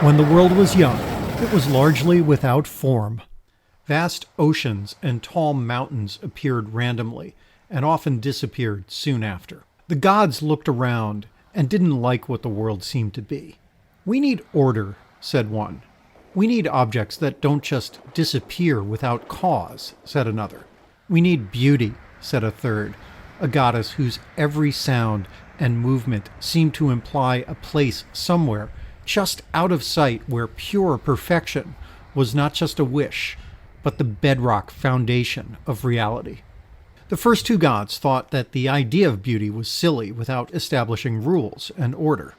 When the world was young, it was largely without form. Vast oceans and tall mountains appeared randomly and often disappeared soon after. The gods looked around and didn't like what the world seemed to be. "We need order," said one. "We need objects that don't just disappear without cause," said another. "We need beauty," said a third, a goddess whose every sound and movement seemed to imply a place somewhere just out of sight where pure perfection was not just a wish, but the bedrock foundation of reality. The first two gods thought that the idea of beauty was silly without establishing rules and order.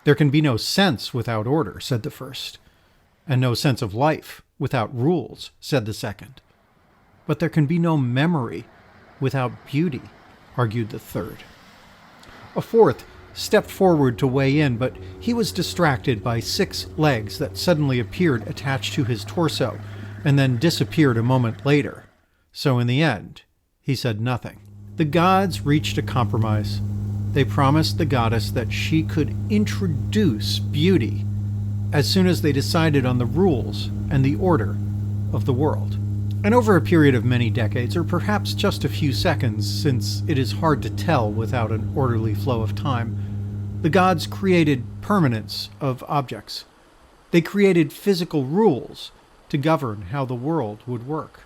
"There can be no sense without order," said the first, "and no sense of life without rules," said the second. "But there can be no memory without beauty," argued the third. A fourth stepped forward to weigh in, but he was distracted by 6 legs that suddenly appeared attached to his torso and then disappeared a moment later. So in the end, he said nothing. The gods reached a compromise. They promised the goddess that she could introduce beauty as soon as they decided on the rules and the order of the world. And over a period of many decades, or perhaps just a few seconds, since it is hard to tell without an orderly flow of time, the gods created permanence of objects. They created physical rules to govern how the world would work.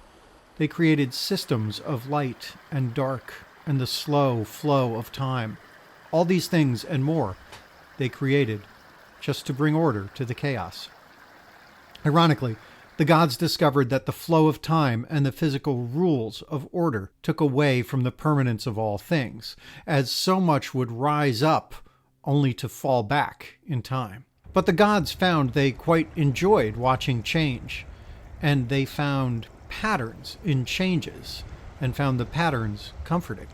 They created systems of light and dark and the slow flow of time. All these things and more they created just to bring order to the chaos. Ironically, the gods discovered that the flow of time and the physical rules of order took away from the permanence of all things, as so much would rise up only to fall back in time. But the gods found they quite enjoyed watching change, and they found patterns in changes, and found the patterns comforting.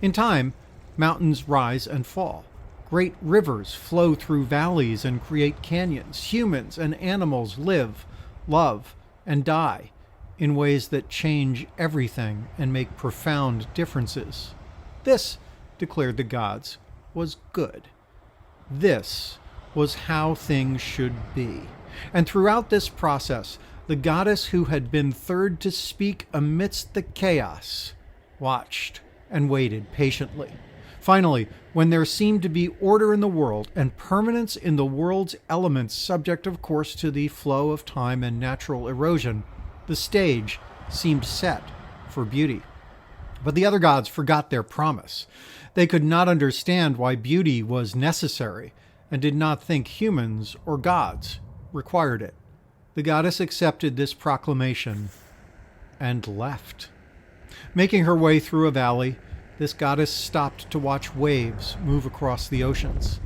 In time, mountains rise and fall. Great rivers flow through valleys and create canyons. Humans and animals live, love, and die in ways that change everything and make profound differences. This, declared the gods, was good. This was how things should be. And throughout this process, the goddess who had been third to speak amidst the chaos watched and waited patiently. Finally, when there seemed to be order in the world and permanence in the world's elements, subject of course to the flow of time and natural erosion, the stage seemed set for beauty. But the other gods forgot their promise. They could not understand why beauty was necessary and did not think humans or gods required it. The goddess accepted this proclamation and left. Making her way through a valley, this goddess stopped to watch waves move across the oceans.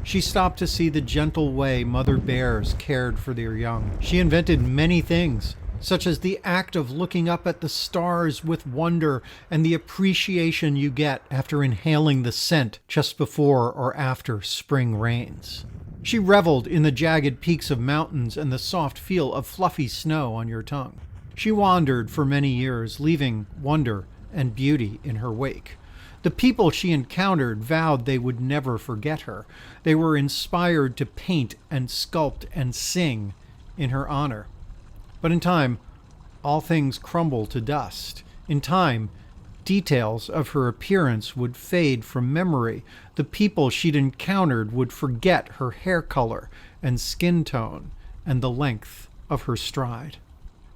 She stopped to see the gentle way mother bears cared for their young. She invented many things, such as the act of looking up at the stars with wonder and the appreciation you get after inhaling the scent just before or after spring rains. She reveled in the jagged peaks of mountains and the soft feel of fluffy snow on your tongue. She wandered for many years, leaving wonder and beauty in her wake. The people she encountered vowed they would never forget her. They were inspired to paint and sculpt and sing in her honor. But in time, all things crumble to dust. In time, details of her appearance would fade from memory. The people she'd encountered would forget her hair color and skin tone and the length of her stride.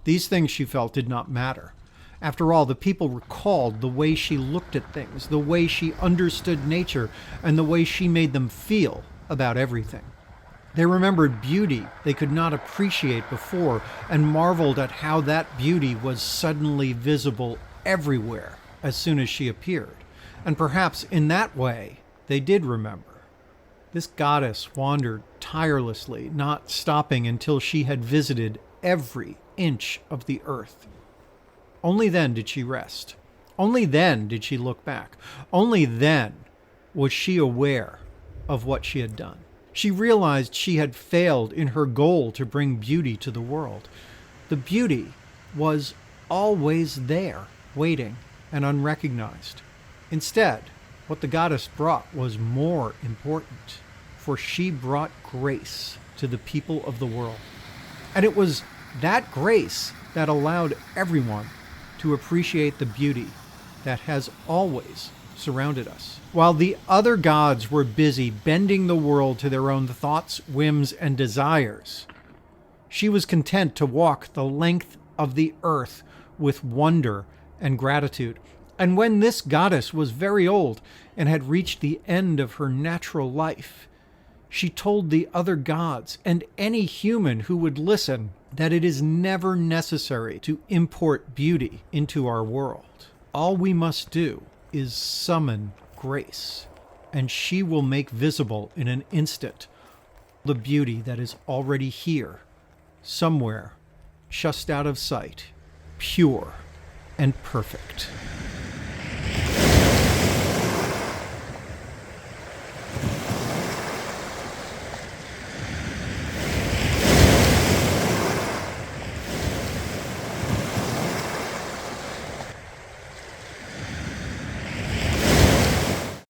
These things, she felt, did not matter. After all, the people recalled the way she looked at things, the way she understood nature, and the way she made them feel about everything. They remembered beauty they could not appreciate before and marveled at how that beauty was suddenly visible everywhere as soon as she appeared. And perhaps in that way, they did remember. This goddess wandered tirelessly, not stopping until she had visited every inch of the earth. Only then did she rest. Only then did she look back. Only then was she aware of what she had done. She realized she had failed in her goal to bring beauty to the world. The beauty was always there, waiting and unrecognized. Instead, what the goddess brought was more important, for she brought grace. to the people of the world. And it was that grace that allowed everyone to appreciate the beauty that has always surrounded us. While the other gods were busy bending the world to their own thoughts, whims, and desires, she was content to walk the length of the earth with wonder and gratitude. And when this goddess was very old and had reached the end of her natural life, she told the other gods and any human who would listen that it is never necessary to import beauty into our world. All we must do is summon grace, and she will make visible in an instant the beauty that is already here, somewhere, just out of sight, pure and perfect.